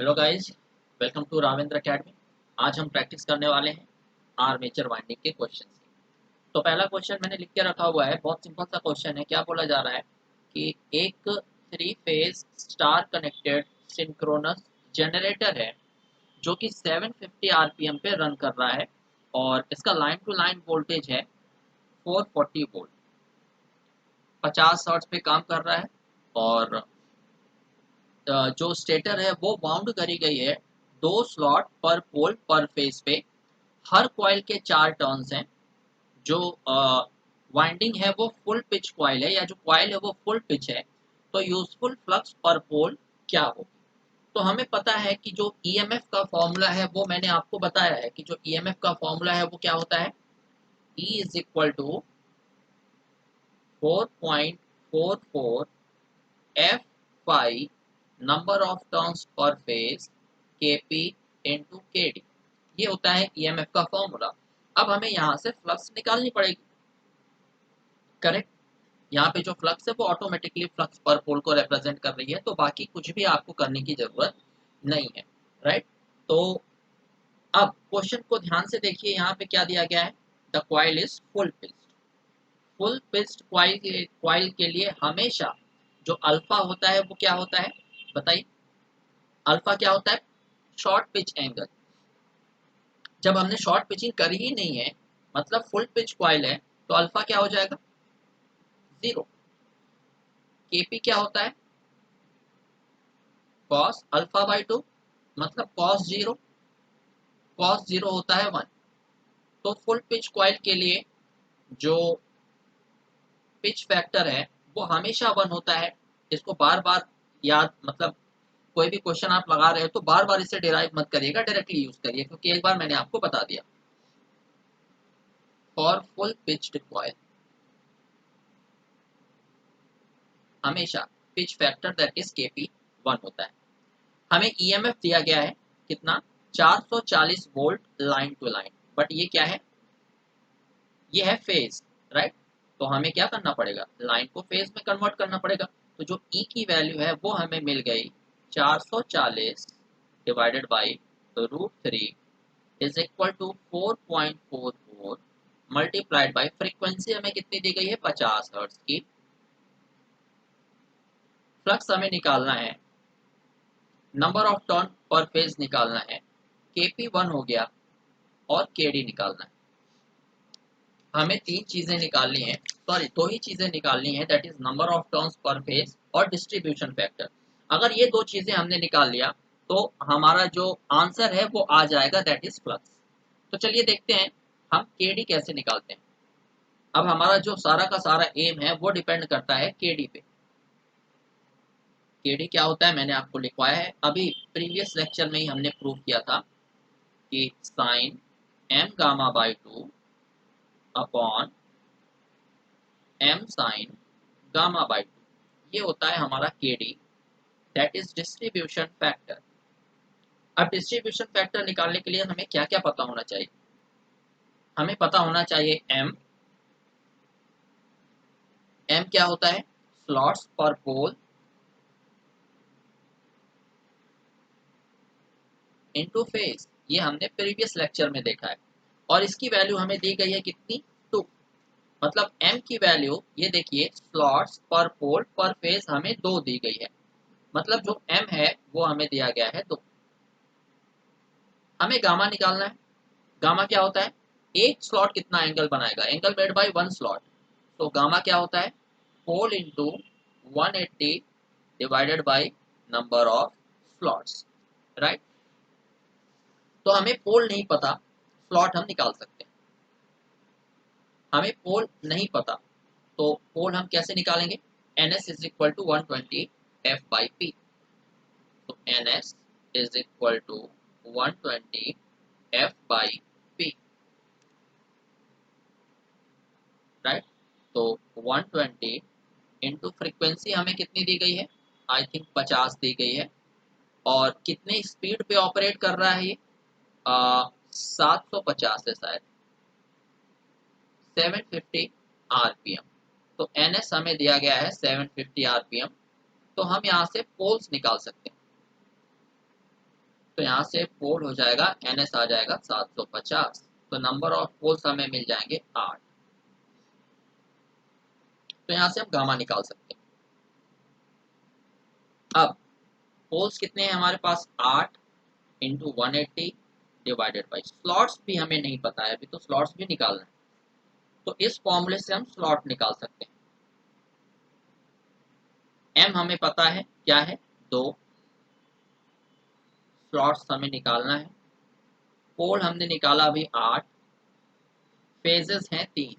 Hello guys, welcome to Ravendra academy. आज हम practice करने वाले हैं आर्मेचर वाइंडिंग के क्वेश्चंस की। तो पहला क्वेश्चन मैंने लिख के रखा हुआ है, बहुत सिंपल सा क्वेश्चन है। क्या बोला जा रहा है कि एक three phase star connected synchronous generator है जो कि 750 आरपीएम पे रन कर रहा है और इसका लाइन टू लाइन वोल्टेज है 440 वोल्ट, 50 हर्ट्ज पे काम कर रहा है। और जो स्टेटर है वो बाउंड करी गई है 2 स्लॉट पर पोल पर फेज पे। हर कॉइल के 4 टर्न्स हैं। जो वाइंडिंग है वो फुल पिच कॉइल है, या जो कॉइल है वो फुल पिच है। तो यूजफुल फ्लक्स पर पोल क्या होगी? तो हमें पता है कि जो ईएमएफ का फॉर्मूला है वो मैंने आपको बताया है कि जो ईएमएफ का फॉर्मूला है वो क्या होता है। E is equal to 4.44 F phi number of turns per phase K P into K D. ये होता है ईएमएफ का फॉर्मूला। अब हमें यहाँ से फ्लक्स निकालनी पड़ेगी, करेक्ट। यहाँ पे जो फ्लक्स है वो ऑटोमेटिकली फ्लक्स पर पोल को रिप्रेजेंट कर रही है, तो बाकी कुछ भी आपको करने की जरूरत नहीं है, राइट। तो अब क्वेश्चन को ध्यान से देखिए, यहाँ पे क्या दिया गया है। The coil is full pitched. Full pitched coil के लिए हमेशा जो अल्फा होता है वो क्या होता है, बताइए। अल्फा क्या होता है? Short pitch angle. जब हमने शॉर्ट पिचिंग करी ही नहीं है, मतलब फुल पिच क्वाइल है, तो अल्फा क्या हो जाएगा? 0। केपी क्या होता है? कॉस अल्फा बाई 2, मतलब कॉस 0। कॉस 0 होता है 1। तो फुल पिच क्वाइल के लिए जो पिच फैक्टर है वो हमेशा 1 होता है। इसको बार बार याद, मतलब कोई भी क्वेश्चन आप लगा रहे हो तो बार बार इसे डिराइव मत करिएगा, डायरेक्टली यूज करिए, क्योंकि एक बार मैंने आपको बता दिया। फॉर फुल पिच्ड क्वाइल हमेशा pitch factor that is KP 1 होता है। हमें ईएमएफ दिया गया है कितना? 440 volt line to line. But ये क्या है? ये है फेज, राइट। तो हमें क्या करना पड़ेगा? लाइन को फेज में कन्वर्ट करना पड़ेगा। तो जो ई की वैल्यू है वो हमें मिल गई 440 divided by √3 is equal to 4.44 multiplied by frequency हमें कितनी दी गई है? 50 हर्ट्ज की। फ्लक्स हमें निकालना है, नंबर ऑफ टर्न पर फेज निकालना है, केपी 1 हो गया, और केडी निकालना है। हमें 3 चीजें निकालनी है, सॉरी 2 ही चीजें निकालनी है, that is number of turns per phase और डिस्ट्रीब्यूशन फैक्टर। अगर ये 2 चीजें हमने निकाल लिया तो हमारा जो आंसर है वो आ जाएगा, दैट इज फ्लक्स। तो चलिए देखते हैं हम केडी कैसे निकालते हैं। अब हमारा जो सारा का सारा एम है वो डिपेंड करता है केडी पे। केडी क्या होता है मैंने आपको लिखवाया है, अभी प्रीवियस लेक्चर में ही हमने प्रूव किया था कि sine M gamma by 2 upon M sine gamma by 2, ये होता है हमारा K D, that is distribution factor. अब डिस्ट्रीब्यूशन फैक्टर निकालने के लिए हमें क्या क्या पता होना चाहिए? हमें पता होना चाहिए एम। एम क्या होता है? स्लॉट्स पर पोल इनटू फेज। ये हमने प्रीवियस लेक्चर में देखा है। और इसकी वैल्यू हमें दी गई है कितनी? 2। मतलब एम की वैल्यू, ये देखिए, स्लॉट्स पर पोल पर फेज हमें 2 दी गई है। मतलब जो एम है वो हमें दिया गया है 2। हमें गामा निकालना है। गामा क्या होता है? एक स्लॉट कितना एंगल बनाएगा? Angle made by 1 slot. तो गामा क्या होता है? Pole into 180 divided by number of slots, right. तो हमें पोल नहीं पता, स्लॉट हम निकाल सकते हैं। हमें पोल नहीं पता, तो पोल हम कैसे निकालेंगे? N S is equal to 120 F by P. तो N S is equal to 120 F by P, right. तो 120 इंटू फ्रीक्वेंसी हमें कितनी दी गई है? आई थिंक 50 दी गई है। और कितने स्पीड पे ऑपरेट कर रहा है ये? 750 है शायद, 750 आरपीएम। तो एन एस हमें दिया गया है 750 आरपीएम। तो हम यहाँ से पोल्स निकाल सकते हैं। तो यहाँ से पोल हो जाएगा, NS आ जाएगा 750। तो नंबर ऑफ पोल्स हमें मिल जाएंगे 8। तो यहाँ से हम गामा निकाल सकते हैं। अब पोल्स कितने हैं हमारे पास, 8 इंटू 180 डिवाइडेड बाई, स्लॉट्स भी हमें नहीं पता है अभी, तो स्लॉट्स भी निकालना है। तो इस फॉर्मूले से हम स्लॉट निकाल सकते हैं। एम हमें पता है क्या है, 2 स्लॉट्स हमें निकालना है। पोल हमने निकाला अभी 8, फेजेस हैं 3,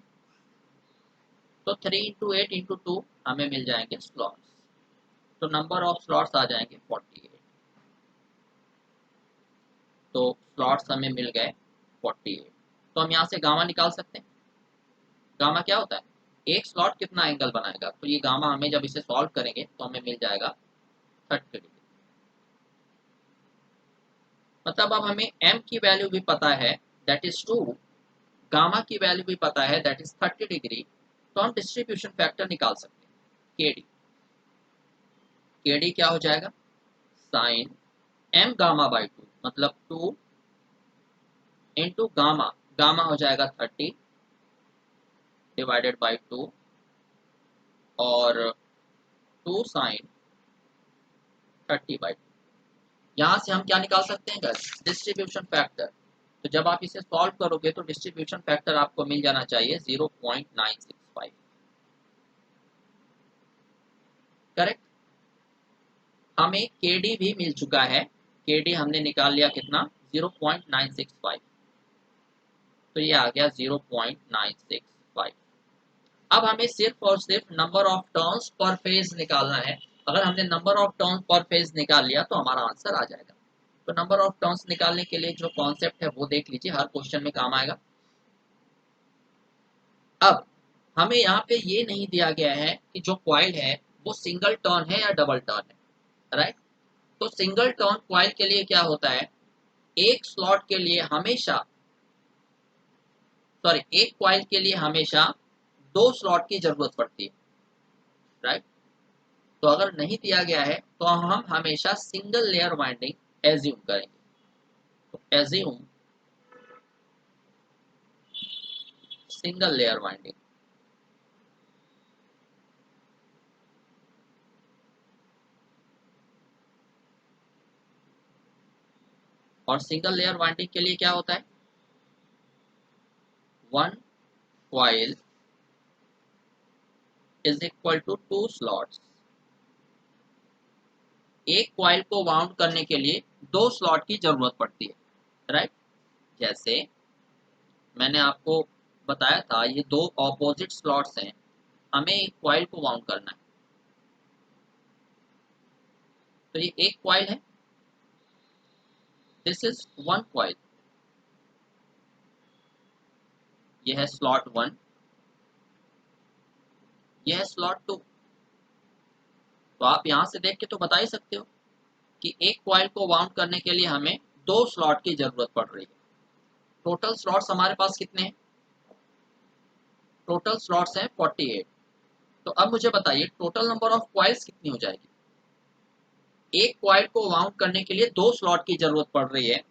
तो 3 इंटू 8 इंटू 2 हमें मिल जाएंगे स्लॉट्स। तो नंबर ऑफ स्लॉट्स आ जाएंगे 48। तो स्लॉट्स हमें मिल गए 48। तो हम यहाँ से गामा निकाल सकते हैं। गामा क्या होता है, एक स्लॉट कितना एंगल बनाएगा, तो ये गामा हमें जब इसे सॉल्व करेंगे तो हमें मिल जाएगा 30 डिग्री। मतलब अब हमें m की वैल्यू भी पता है, दैट इज 2, गामा की वैल्यू भी पता है, दैट इज 30 डिग्री। तो हम डिस्ट्रीब्यूशन फैक्टर निकाल सकते हैं, KD। KD क्या हो जाएगा, साइन m गामा बाई 2, मतलब 2 इंटू गामा, गामा हो जाएगा 30 डिवाइडेड बाई 2, और 2 साइन 30 बाई 2। यहाँ से हम क्या निकाल सकते हैं गाइस, डिस्ट्रीब्यूशन फैक्टर। तो जब आप इसे सॉल्व करोगे तो डिस्ट्रीब्यूशन फैक्टर आपको मिल जाना चाहिए 0.965। करेक्ट। हमें KD भी मिल चुका है, KD हमने निकाल लिया कितना, 0.965। तो ये आ गया 0.965। अब हमें सिर्फ और सिर्फ number of turns per phase निकालना है। अगर हमने number of turns per phase निकाल लिया तो हमारा आंसर आ जाएगा। तो नंबर ऑफ टर्न्स निकालने के लिए जो कॉन्सेप्ट है वो देख लीजिए, हर क्वेश्चन में काम आएगा। अब हमें यहाँ पे ये नहीं दिया गया है कि जो कॉइल है वो सिंगल टर्न है या डबल टर्न है, राइट। तो सिंगल टर्न कॉइल के लिए क्या होता है, एक स्लॉट के लिए हमेशा, सॉरी, एक कॉइल के लिए हमेशा 2 स्लॉट की जरूरत पड़ती है, राइट। तो अगर नहीं दिया गया है तो हम हमेशा सिंगल लेयर वाइंडिंग एज्यूम करेंगे। तो एज्यूम सिंगल लेयर वाइंडिंग। और सिंगल लेयर वाइंडिंग के लिए क्या होता है, 1 coil is equal to 2 slots. एक कॉइल को वाउंड करने के लिए 2 स्लॉट की जरूरत पड़ती है, राइट। जैसे मैंने आपको बताया था, ये 2 ऑपोजिट स्लॉट्स हैं, हमें एक कॉइल को वाउंड करना है। तो ये एक कॉइल है, दिस इज 1 कॉइल, ये है स्लॉट 1, ये है स्लॉट 2। तो आप यहां से देख के तो बता ही सकते हो कि एक कॉइल को वाउंड करने के लिए हमें 2 स्लॉट की जरूरत पड़ रही है। टोटल स्लॉट्स हमारे पास कितने हैं, टोटल स्लॉट्स हैं 48। तो अब मुझे बताइए टोटल नंबर ऑफ कॉइल्स कितनी हो जाएगी। एक कॉइल को वाउंड करने के लिए 2 स्लॉट की जरूरत पड़ रही है,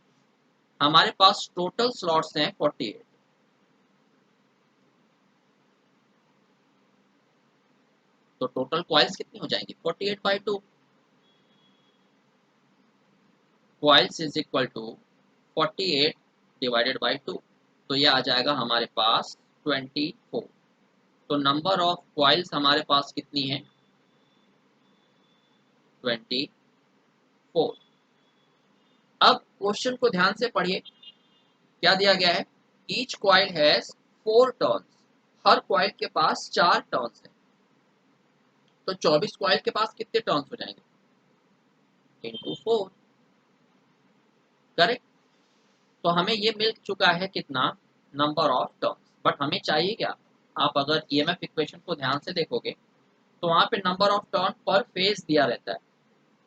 हमारे पास टोटल स्लॉट्स हैं 48। तो टोटल कॉइल्स कितनी हो जाएंगी, 48 by 2, coils is equal to 48 divided by 2। तो ये आ जाएगा हमारे पास 24। तो नंबर ऑफ कॉइल्स हमारे पास कितनी है, 24। अब क्वेश्चन को ध्यान से पढ़िए, क्या दिया गया है, each coil has 4 turns, her coil के पास 4 टर्न्स है। तो 24 कॉइल के पास कितने टर्न्स हो जाएंगे, इंटू 4, करेक्ट। तो हमें ये मिल चुका है कितना, नंबर ऑफ टर्न्स। बट हमें चाहिए क्या, आप अगर ईएमएफ इक्वेशन को ध्यान से देखोगे तो वहां पे नंबर ऑफ टर्न पर फेज दिया रहता है,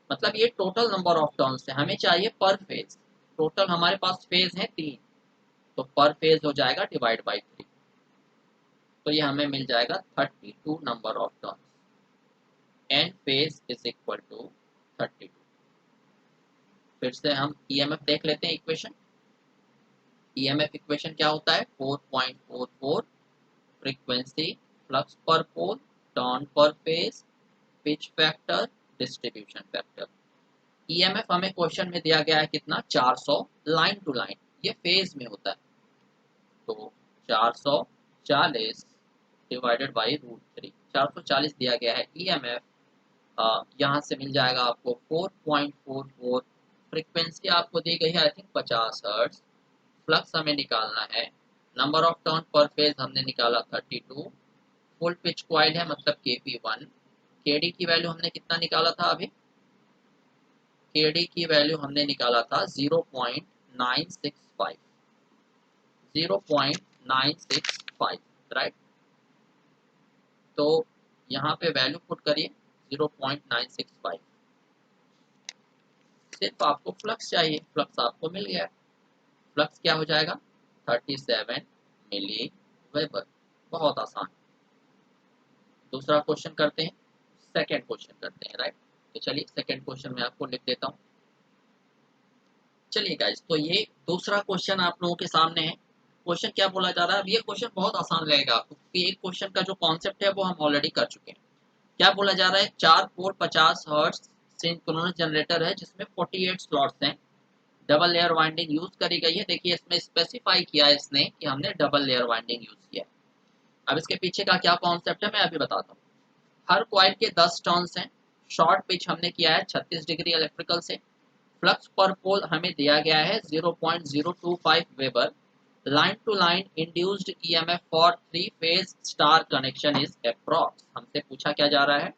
मतलब ये टोटल नंबर ऑफ टर्न्स है, हमें चाहिए पर फेज। टोटल हमारे पास फेज है 3, तो पर फेज हो जाएगा डिवाइड बाई 3। तो ये हमें मिल जाएगा 32 number of turns. N phase is equal to 32। फिर से हम ईएमएफ देख लेते हैं इक्वेशन। ईएमएफ इक्वेशन क्या होता है, 4.44 फ्रीक्वेंसी, फ्लक्स पर पोल, टर्न पर phase, pitch factor, distribution factor. EMF हमें क्वेश्चन में दिया गया है कितना, 400 लाइन टू लाइन, ये फेज में होता है। तो 440 डिवाइडेड बाई √3, 440 दिया गया है ईएमएफ। यहाँ से मिल जाएगा आपको 4.44। फ्रीक्वेंसी आपको दी गई है आई थिंक 50 हर्ट्ज। फ्लक्स हमें निकालना है, नंबर ऑफ टर्न पर फेज हमने निकाला 32, फुल पिच कॉइल है मतलब KP1। KD की वैल्यू हमने कितना निकाला था अभी, KD की वैल्यू हमने निकाला था 0.965, 0.965, राइट। तो यहाँ पे वैल्यू पुट करिए 0.965। सिर्फ आपको फ्लक्स चाहिए, फ्लक्स आपको मिल गया। फ्लक्स क्या हो जाएगा, 37 मिली वेबर। बहुत आसान। दूसरा क्वेश्चन करते हैं, सेकेंड क्वेश्चन करते हैं, राइट। तो चलिए सेकेंड क्वेश्चन में आपको लिख देता हूँ। चलिए गाइस, तो ये दूसरा क्वेश्चन आप लोगों के सामने है। क्वेश्चन क्या बोला जा रहा है, अब ये क्वेश्चन बहुत आसान रहेगा आपको, क्योंकि एक क्वेश्चन का जो कॉन्सेप्ट है वो हम ऑलरेडी कर चुके हैं। क्या बोला जा रहा है, 4 पोल 50 हर्ट्ज सिंक्रोनस जनरेटर है जिसमें 48 स्लॉट्स हैं, डबल लेयर वाइंडिंग यूज करी गई है। देखिए इसमें स्पेसिफाई किया है इसने कि हमने डबल लेयर वाइंडिंग यूज किया है। अब इसके पीछे का क्या कॉन्सेप्ट है मैं अभी बताता हूँ। हर कॉइल के 10 टर्न्स हैं, शॉर्ट पिच हमने किया है 36 डिग्री इलेक्ट्रिकल से, फ्लक्स पर पोल हमें दिया गया है 0.025 weber, line to line induced EMF for 3 phase star connection is approx. हमसे पूछा क्या जा रहा है,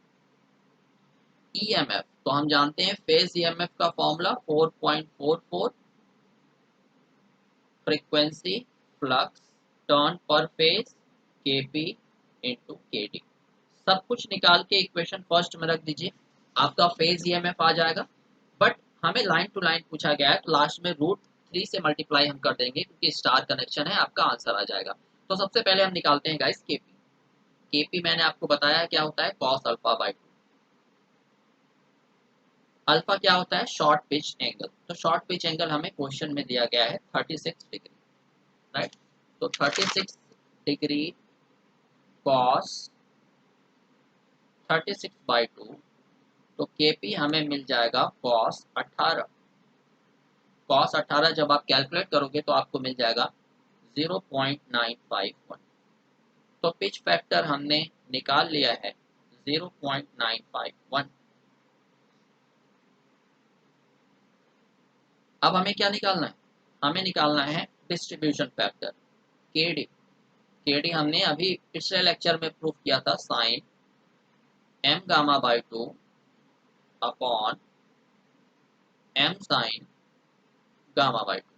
ईएमएफ। तो हम जानते हैं फेज ईएमएफ का फॉर्मूला 4.44 फ्रीक्वेंसी, फ्लक्स, टर्न पर फेज, KP इंटू KD। सब कुछ निकाल के इक्वेशन फर्स्ट में रख दीजिए, आपका फेज ईएमएफ आ जाएगा। बट हमें लाइन टू लाइन पूछा गया है, तो लास्ट में √3 से मल्टीप्लाई हम कर देंगे क्योंकि स्टार कनेक्शन है, आपका आंसर आ जाएगा। तो सबसे पहले हम निकालते हैं गाइस KP। KP मैंने आपको बताया क्या होता है, cos अल्फा बाई 2। अल्फा क्या होता है, शॉर्ट पिच एंगल। तो शॉर्ट पिच एंगल हमें क्वेश्चन में दिया गया है 36 डिग्री, राइट। तो 36 डिग्री cos 36/2, तो KP हमें मिल जाएगा cos 18। cos 18 जब आप कैलकुलेट करोगे तो आपको मिल जाएगा 0.951। तो पिच फैक्टर हमने निकाल लिया है 0.951। अब हमें क्या निकालना है, हमें निकालना है डिस्ट्रीब्यूशन फैक्टर KD। KD हमने अभी पिछले लेक्चर में प्रूफ किया था, sine m gamma by 2 upon m sine gamma by 2।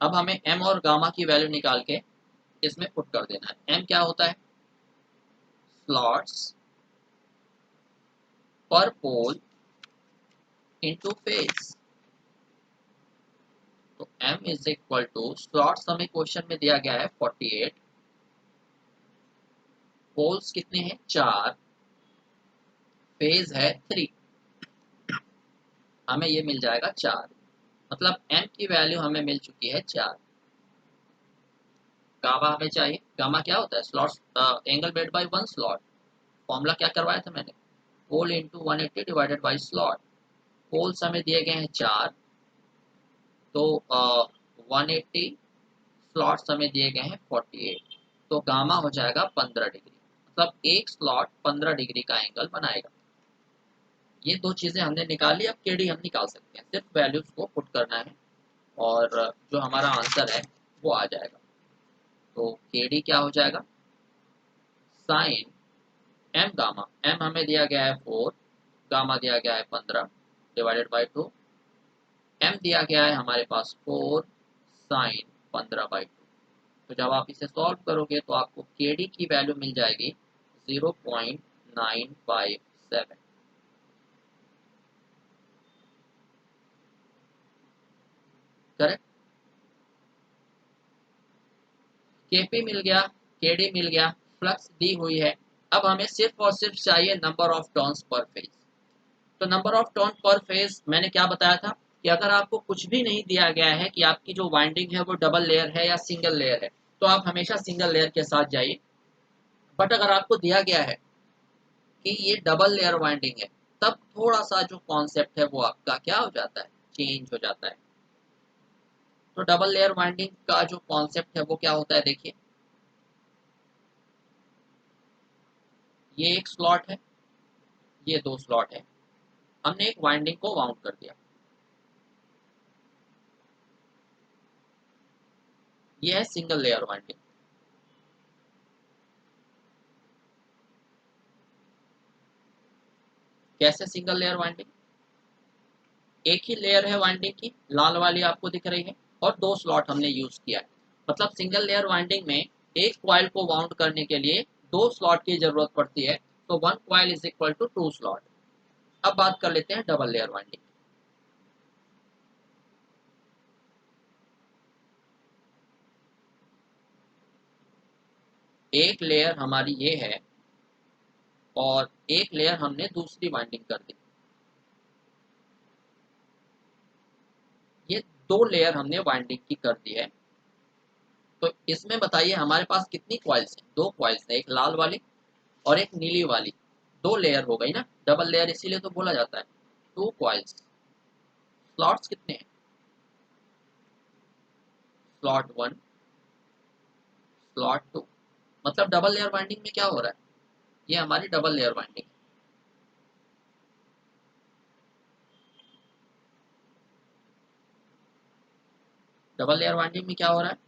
अब हमें m और गामा की वैल्यू निकाल के इसमें पुट कर देना है। m क्या होता है, स्लॉट्स पर पोल इनटू फेज। तो m is equal to, slots हमें क्वेश्चन में दिया गया है 48, पोल्स कितने हैं 4, फेज है 3, हमें ये मिल जाएगा 4। मतलब m की वैल्यू हमें मिल चुकी है 4। गामा हमें चाहिए, गामा क्या होता है, slots angle made by one slot. Formula क्या करवाया था मैंने, pole into 180 divided by slot. Poles हमें दिए गए हैं 4, तो 180, स्लॉट्स हमें दिए गए हैं 48, तो गामा हो जाएगा 15 डिग्री। मतलब एक स्लॉट 15 डिग्री का एंगल बनाएगा। ये दो चीजें हमने निकाली, अब KD हम निकाल सकते हैं, सिर्फ वैल्यूज को पुट करना है और जो हमारा आंसर है वो आ जाएगा। तो KD क्या हो जाएगा, साइन m गामा, m हमें दिया गया है 4, गामा दिया गया है 15 डिवाइडेड बाई 2, m दिया गया है हमारे पास 4 साइन 15/2। तो जब आप इसे सॉल्व करोगे तो आपको KD की वैल्यू मिल जाएगी 0.957। करेक्ट। KP मिल गया, KD मिल गया, फ्लक्स दी हुई है। अब हमें सिर्फ और सिर्फ चाहिए number of turns per phase. तो नंबर ऑफ टर्न पर फेज मैंने क्या बताया था कि अगर आपको कुछ भी नहीं दिया गया है कि आपकी जो वाइंडिंग है वो डबल लेयर है या सिंगल लेयर है, तो आप हमेशा सिंगल लेयर के साथ जाइए। बट अगर आपको दिया गया है कि ये डबल लेयर वाइंडिंग है, तब थोड़ा सा जो कॉन्सेप्ट है वो आपका क्या हो जाता है, चेंज हो जाता है। तो डबल लेयर वाइंडिंग का जो कॉन्सेप्ट है वो क्या होता है, देखिए ये एक स्लॉट है, ये दो स्लॉट है, हमने एक वाइंडिंग को वाउंड कर दिया। ये है सिंगल लेयर वाइंडिंग। कैसे सिंगल लेयर वाइंडिंग, एक ही लेयर है वाइंडिंग की, लाल वाली आपको दिख रही है, और दो स्लॉट हमने यूज किया है। मतलब सिंगल लेयर वाइंडिंग में एक कॉइल को वाउंड करने के लिए दो स्लॉट की जरूरत पड़ती है, तो one coil is equal to two slot. अब बात कर लेते हैं डबल लेयर वाइंडिंग। एक लेयर हमारी ये है और एक लेयर हमने दूसरी वाइंडिंग कर दी, ये दो लेयर हमने वाइंडिंग की कर दी है। तो इसमें बताइए हमारे पास कितनी कॉइल्स हैं, दो कॉइल्स हैं, एक लाल वाली और एक नीली वाली। दो लेयर हो गई ना, डबल लेयर इसीलिए तो बोला जाता है। टू कॉइल्स, स्लॉट्स कितने हैं, स्लॉट वन, स्लॉट टू। मतलब डबल लेयर वाइंडिंग में क्या हो रहा है, ये हमारी डबल लेयर वाइंडिंग है। डबल लेयर वाइंडिंग में क्या हो रहा है,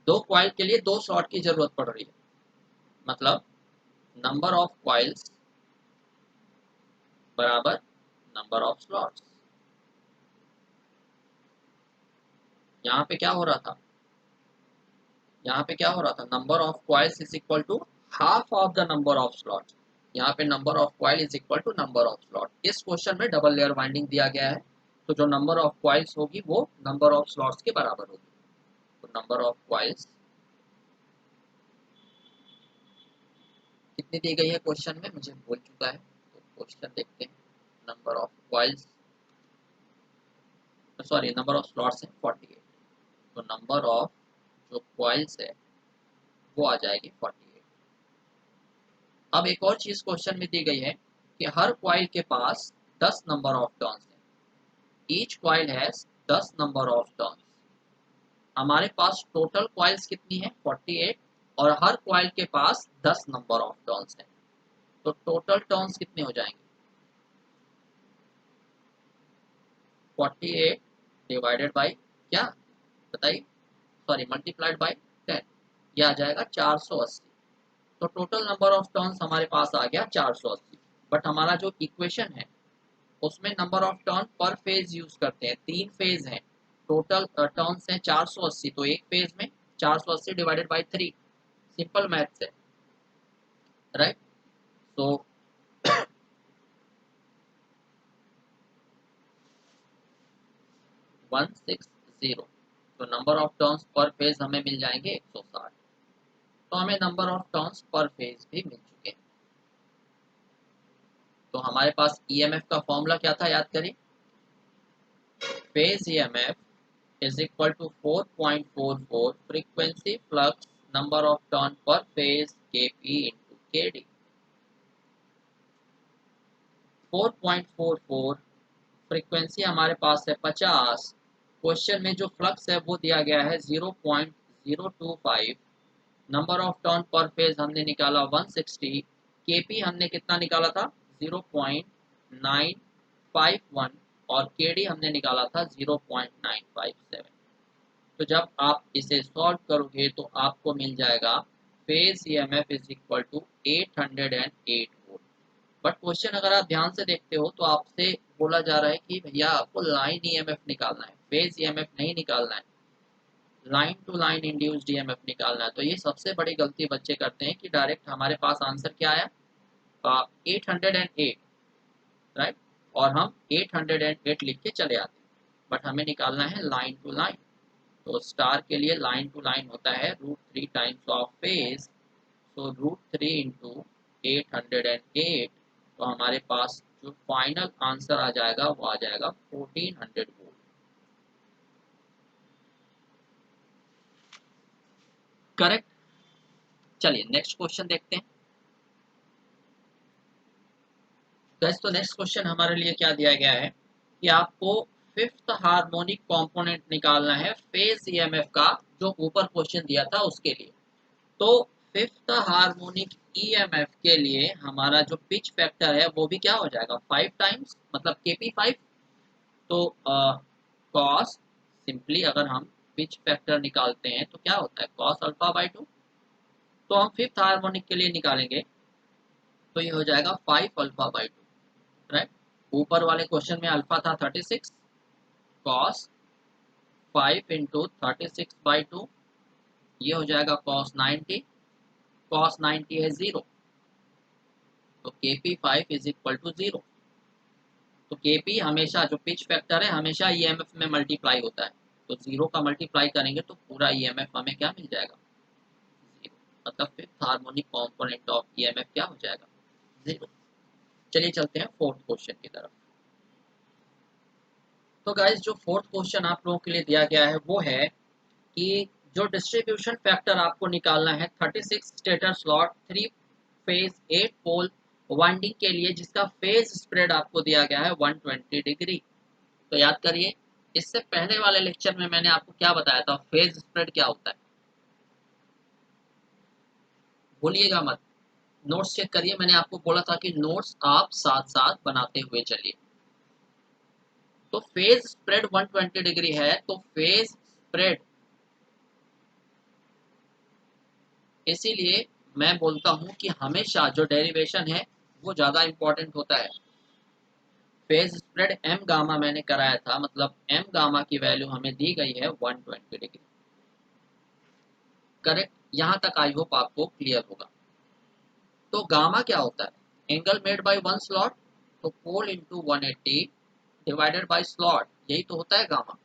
दो कॉइल के लिए दो स्लॉट की जरूरत पड़ रही है। मतलब नंबर ऑफ कॉइल्स बराबर नंबर ऑफ स्लॉट्स। यहाँ पे क्या हो रहा था, यहाँ पे क्या हो रहा था, number of coils is equal to half of the number of slot. यहाँ पे number of coil is equal to number of slot. इस क्वेश्चन में डबल लेयर वाइंडिंग दिया गया है, तो जो नंबर ऑफ कॉइल्स होगी वो नंबर ऑफ स्लॉट्स के बराबर होगी। तो नंबर ऑफ कॉइल्स कितनी दी गई है क्वेश्चन में, मुझे भूल चुका है, तो क्वेश्चन देखते हैं। Number of coils, sorry number of slots है 48, तो नंबर ऑफ जो कॉइल्स है वो आ जाएगी 48। अब एक और चीज क्वेश्चन में दी गई है कि हर कॉइल के पास 10 नंबर ऑफ टर्न्स है, each coil has 10 number of turns. हमारे पास टोटल कॉइल्स कितनी है 48, और हर कॉइल के पास 10 नंबर ऑफ टर्न्स है, तो टोटल टर्न्स कितने हो जाएंगे, 48 डिवाइडेड बाई क्या बताइए, सॉरी मल्टीप्लाइड बाई 10, यह आ जाएगा 480। तो टोटल नंबर ऑफ टर्न्स हमारे पास आ गया 480। बट हमारा जो इक्वेशन है उसमें नंबर ऑफ टर्न पर फेज यूज करते हैं, तीन फेज हैं, टोटल टर्न्स हैं 480, तो एक फेज में 480 डिवाइडेड बाई 3, सिंपल मैथ्स है, राइट। सो 160, तो number of turns per phase हमें मिल जाएंगे 160। तो हमें number of turns per phase भी मिल चुके हैं। तो हमारे पास ईएमएफ का फॉर्मूला क्या था, याद करिए, phase EMF is equal to 4.44 frequency flux number of turn per phase kp into kd। 4.44 frequency हमारे पास है 50। क्वेश्चन में जो फ्लक्स है वो दिया गया है 0.025, नंबर ऑफ टर्न पर फेज हमने निकाला 160, केपी हमने कितना निकाला था 0.951, और केडी हमने निकाला था 0.957। तो जब आप इसे सॉल्व करोगे तो आपको मिल जाएगा phase EMF is equal to 808 volt. But question अगर आप ध्यान से देखते हो तो आपसे बोला जा रहा है कि भैया आपको लाइन ईएमएफ निकालना है, फेज ईएमएफ नहीं निकालना है, line to line induced EMF निकालना है। तो ये सबसे बड़ी गलती बच्चे करते हैं कि डायरेक्ट हमारे पास आंसर क्या आया 808, राइट, और हम 808 लिख के चले आते हैं, बट हमें निकालना है लाइन टू लाइन। तो स्टार के लिए लाइन टू लाइन होता है √3 टाइम्स ऑफ फेज, तो √3 इंटू 808, तो हमारे पास जो फाइनल आंसर आ जाएगा वो आ जाएगा 1400 वोल्ट। करेक्ट। चलिए नेक्स्ट क्वेश्चन देखते हैं। तो नेक्स्ट क्वेश्चन हमारे लिए क्या दिया गया है कि आपको फिफ्थ हार्मोनिक कंपोनेंट निकालना है फेज ईएमएफ का, जो ऊपर क्वेश्चन दिया था उसके लिए। तो फिफ्थ हार्मोनिक ईएमएफ के लिए हमारा जो पिच फैक्टर है वो भी क्या हो जाएगा 5 टाइम्स, मतलब kp5। तो कॉस, सिंपली अगर हम पिच फैक्टर निकालते हैं तो क्या होता है कॉस अल्फा बाई 2। तो हम फिफ्थ हार्मोनिक के लिए निकालेंगे तो ये हो जाएगा 5 अल्फा बाई 2, राइट। ऊपर वाले क्वेश्चन में अल्फा था 36, कॉस 5 × 36/2, ये हो जाएगा कॉस 90। कॉस 90 है 0, तो kp5 इज इक्वल टू 0। तो kp हमेशा जो पिच फैक्टर है हमेशा ईएमएफ में मल्टीप्लाई होता है, तो 0 का मल्टीप्लाई करेंगे तो पूरा ईएमएफ हमें क्या मिल जाएगा 0। मतलब fifth harmonic component of EMF क्या हो जाएगा 0। चलिए चलते हैं फोर्थ क्वेश्चन की तरफ। तो गाइस जो फोर्थ क्वेश्चन आप लोगों के लिए दिया गया है वो है कि जो डिस्ट्रीब्यूशन फैक्टर आपको निकालना है 36 स्टेटर स्लॉट 3 फेज 8 पोल वाइंडिंग के लिए, जिसका फेज स्प्रेड आपको दिया गया है 120 डिग्री। तो याद करिए, इससे पहले वाले लेक्चर में मैंने आपको क्या बताया था, फेज स्प्रेड क्या होता है, भूलिएगा मत। नोट्स चेक करिए, मैंने आपको बोला था कि नोट्स आप साथ साथ बनाते हुए चलिए। तो फेज स्प्रेड 120 डिग्री है, तो फेज स्प्रेड, इसीलिए मैं बोलता हूं कि हमेशा जो डेरिवेशन है वो ज़्यादा इंपॉर्टेंट होता है। फेज स्प्रेड एम गामा मैंने कराया था, मतलब एम गामा की वैल्यू हमें दी गई है 120 डिग्री। करेक्ट, यहाँ तक आई होप आपको क्लियर होगा। तो गामा क्या होता है, angle made by one slot, तो पोल इंटू 180 डिवाइडेड बाय स्लॉट, यही तो होता है गामा।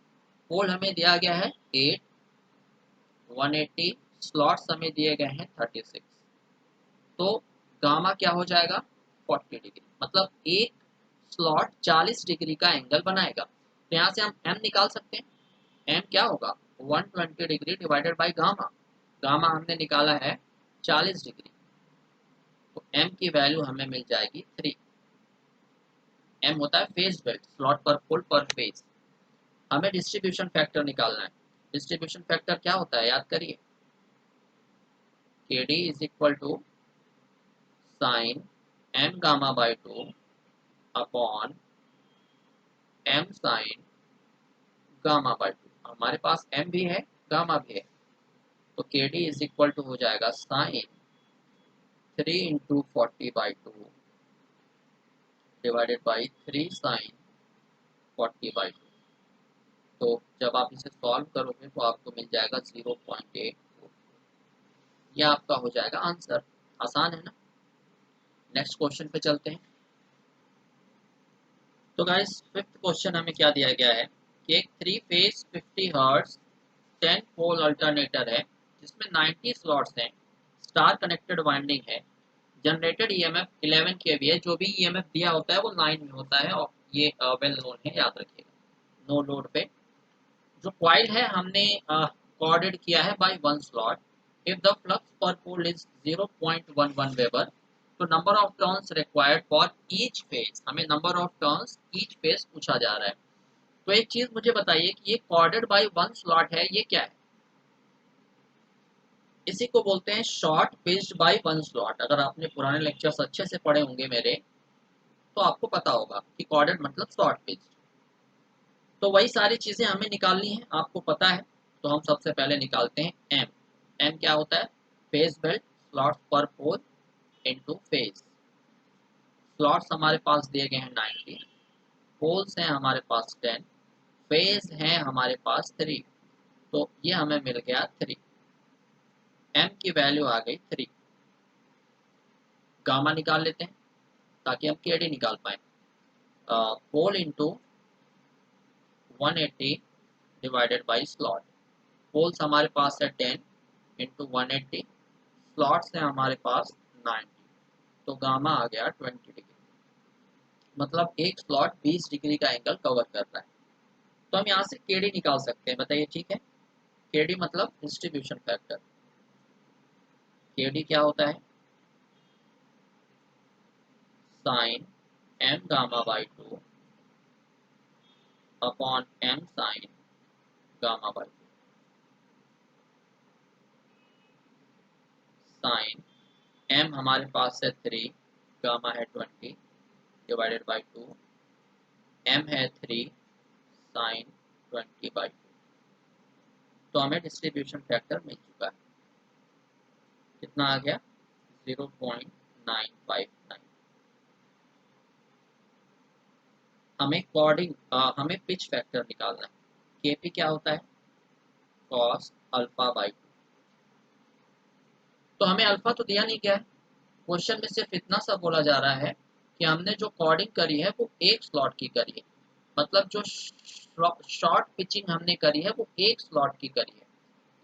पोल हमें दिया गया है 8, 180, स्लॉट्स हमें दिए गए हैं 36, तो गामा क्या हो जाएगा 40 डिग्री, मतलब एक स्लॉट 40 डिग्री का एंगल बनाएगा। तो यहाँ से हम एम निकाल सकते हैं। एम क्या होगा 120 degree divided by gamma. Gamma हमने निकाला है 40 डिग्री, तो एम की वैल्यू हमें मिल जाएगी 3। एम होता है फेज बेल्ट, स्लॉट पर पोल पर फेज। हमें डिस्ट्रीब्यूशन फैक्टर निकालना है। डिस्ट्रीब्यूशन फैक्टर क्या होता है याद करिए, K D is equal to sine M gamma by 2 upon M sine gamma by 2। हमारे पास एम भी है गामा भी है, तो के डी इज इक्वल टू हो जाएगा साइन 3 × 40/2 डिवाइडेड बाई 3 साइन 40/2। तो जब आप इसे सॉल्व करोगे तो आपको मिल जाएगा 0.8। यह आपका हो जाएगा आंसर। आसान है ना। नेक्स्ट क्वेश्चन पे चलते हैं। तो गाइस फिफ्थ क्वेश्चन हमें क्या दिया गया है कि एक 3 फेज 50 हर्ट्ज 10 पोल अल्टरनेटर है जिसमें 90 स्लॉट्स हैं, स्टार कनेक्टेड वाइंडिंग है, जनरेटेड ईएमएफ 11 केवी। जो भी ईएमएफ दिया होता है वो लाइन में होता है और ये वेल नोन है, याद रखिएगा। नो लोड पे जो कॉइल है हमने कॉर्डेड किया है by one slot. If the flux per pole is 0.11 weber, तो number of turns required for each phase, हमें number of turns each phase पूछा जा रहा है। तो एक चीज मुझे बताइए कि ये कॉर्डेड बाय वन स्लॉट है, ये क्या है। इसी को बोलते हैं short pitched bye one slot. अगर आपने पुराने लेक्चर्स अच्छे से पढ़े होंगे मेरे, तो आपको पता होगा कि कॉर्डेड मतलब शॉर्ट पिच। तो वही सारी चीजें हमें निकालनी है, आपको पता है। तो हम सबसे पहले निकालते हैं एम। एम क्या होता है, फेज बेल्ट स्लॉट्स पर पोल इनटू फेज। स्लॉट्स हमारे पास दिए गए हैं 90, पोल्स हैं हमारे पास 10, फेज हैं हमारे पास 3, तो ये हमें मिल गया 3। एम की वैल्यू आ गई 3। गामा निकाल लेते हैं ताकि हम के डी निकाल पाए। Pole into 180 divided by slot. Poles हमारे पास है 10 इंटू 180, स्लॉट्स हैं हमारे पास 90, तो गामा आ गया 20 डिग्री। मतलब एक स्लॉट 20 डिग्री का एंगल कवर कर रहा है। तो हम यहाँ से केडी निकाल सकते हैं, बताइए ठीक है। केडी मतलब डिस्ट्रीब्यूशन फैक्टर। केडी क्या होता है? Sine M gamma by 2 upon M sine gamma by 2। Sine M हमारे पास है 3, गामा है 20 डिवाइडेड बाई 2, एम है 3 साइन 20/2। तो हमें डिस्ट्रीब्यूशन फैक्टर मिल चुका है। कितना आ गया? 0.959। हमें पिच फैक्टर निकालना है। केपी क्या होता है? Cos alpha by 2। तो हमें अल्फा तो दिया नहीं गया है, क्वेश्चन में सिर्फ इतना सा बोला जा रहा है कि हमने जो कॉर्डिंग करी है वो एक स्लॉट की करी है। मतलब जो शॉर्ट पिचिंग हमने करी है वो एक स्लॉट की करी है।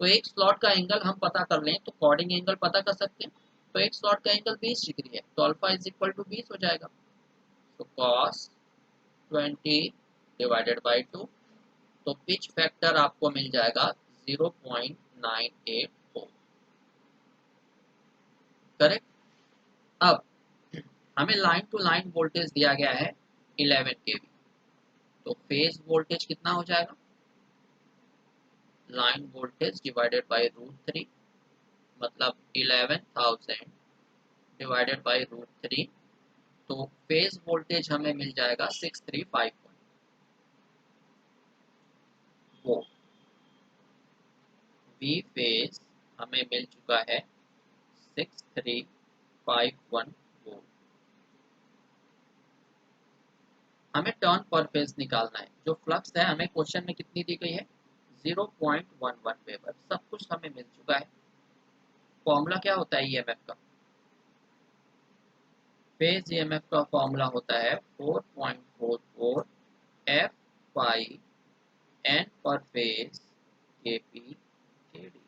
तो एक स्लॉट का एंगल हम पता कर लें तो कॉर्डिंग एंगल पता कर सकते हैं। तो एक स्लॉट का एंगल 20 डिग्री है, तो अल्फा इज इक्वल टू 20 हो जाएगा। तो कॉस 20 डिवाइडेड बाई 2। तो पिच फैक्टर आपको मिल जाएगा 0.984। करेक्ट। अब हमें लाइन टू लाइन वोल्टेज दिया गया है 11 केवी। तो फेज वोल्टेज कितना हो जाएगा? लाइन वोल्टेज डिवाइडेड बाई √3, मतलब 11,000 डिवाइडेड बाई √3। तो फेज वोल्टेज हमें मिल जाएगा 635 वोल्ट। वी फेज हमें मिल चुका है 6351 वोल्ट। हमें टर्न पर फेज निकालना है। जो फ्लक्स है हमें क्वेश्चन में कितनी दी गई है? 0.11 वेबर। सब कुछ हमें मिल चुका है। फॉर्मूला क्या होता है ईएमएफ का? फेज ईएमएफ का फॉर्मूला होता है 4.44 एफ पाई एन पर फेज केपी केडी।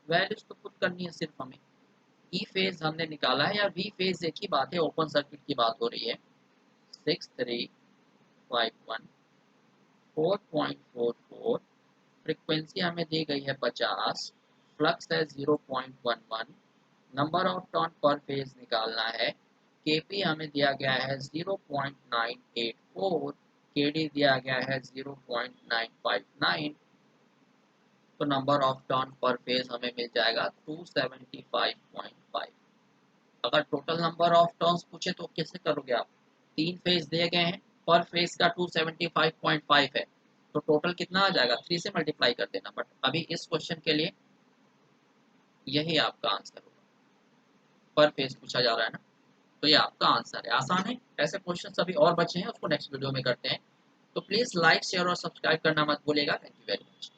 वैल्यूज तो पुट करनी है सिर्फ हमें। ई फेज हमने निकाला है, या वी फेज एक ही बात है, ओपन सर्किट की बात हो रही है। 6351 4.44, फ्रीक्वेंसी हमें दी गई है 50, फ्लक्स है 0.11, नंबर ऑफ टर्न पर फेज निकालना है। केपी हमें दिया गया है 0.984, केडी दिया गया है 0.959। तो नंबर ऑफ टर्न पर फेज हमें मिल जाएगा 275.5। अगर टोटल नंबर ऑफ टर्न्स पूछे तो कैसे करोगे आप? 3 फेज दिए गए हैं, पर फेज का 275.5 है, तो टोटल कितना आ जाएगा? 3 से मल्टीप्लाई कर देना। बट अभी इस क्वेश्चन के लिए यही आपका आंसर होगा। पर फेज पूछा जा रहा है ना, तो ये आपका आंसर है। आसान है। ऐसे क्वेश्चन सभी और बचे हैं, उसको नेक्स्ट वीडियो में करते हैं। तो प्लीज़ लाइक शेयर और सब्सक्राइब करना मत भूलिएगा। Thank you very much.